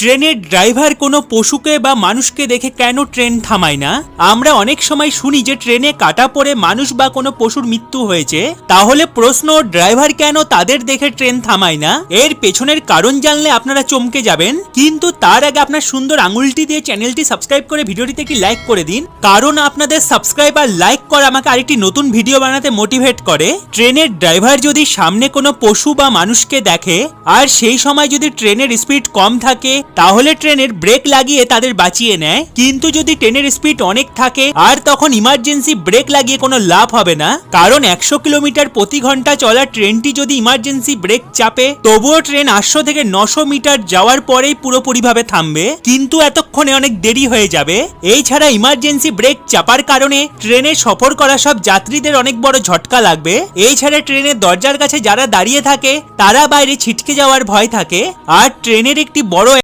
ট্রেনের ড্রাইভার কোনো পশুকে বা মানুষকে দেখে কেন ট্রেন থামায় না? আমরা অনেক সময় শুনি যে ট্রেনে কাটা পড়ে মানুষ বা কোনো পশুর মৃত্যু হয়েছে। তাহলে প্রশ্ন, ড্রাইভার কেন তাদের দেখে ট্রেন থামায় না? এর পেছনের কারণ জানলে আপনারা চমকে যাবেন। কিন্তু তার আগে আপনার সুন্দর আঙুলটি দিয়ে চ্যানেলটি সাবস্ক্রাইব করে ভিডিওটিতে একটি লাইক করে দিন, কারণ আপনাদের সাবস্ক্রাইব আর লাইক করা আমাকে আরেকটি নতুন ভিডিও বানাতে মোটিভেট করে। ট্রেনের ড্রাইভার যদি সামনে কোনো পশু বা মানুষকে দেখে আর সেই সময় যদি ট্রেনের স্পিড কম থাকে, তাহলে ট্রেনের ব্রেক লাগিয়ে তাদের বাঁচিয়ে নেয়। কিন্তু যদি ট্রেনের স্পিড অনেক থাকে আর তখন ইমার্জেন্সি ব্রেক লাগিয়ে কোনো লাভ হবে না, কারণ 100 কিলোমিটার প্রতি ঘন্টা চলা ট্রেনটি যদি ইমার্জেন্সি ব্রেক চাপে, তবুও ট্রেন 800 থেকে 900 মিটার যাওয়ার পরেই পুরোপুরিভাবে থামবে, কিন্তু এতক্ষণে অনেক দেরি হয়ে যাবে। এই ছাড়া ইমার্জেন্সি ব্রেক চাপার কারণে ট্রেনে সফর করা সব যাত্রীদের অনেক বড় ঝটকা লাগবে। এই ছাড়া ট্রেনের দরজার কাছে যারা দাঁড়িয়ে থাকে তারা বাইরে ছিটকে যাওয়ার ভয় থাকে, আর ট্রেনের একটি বড়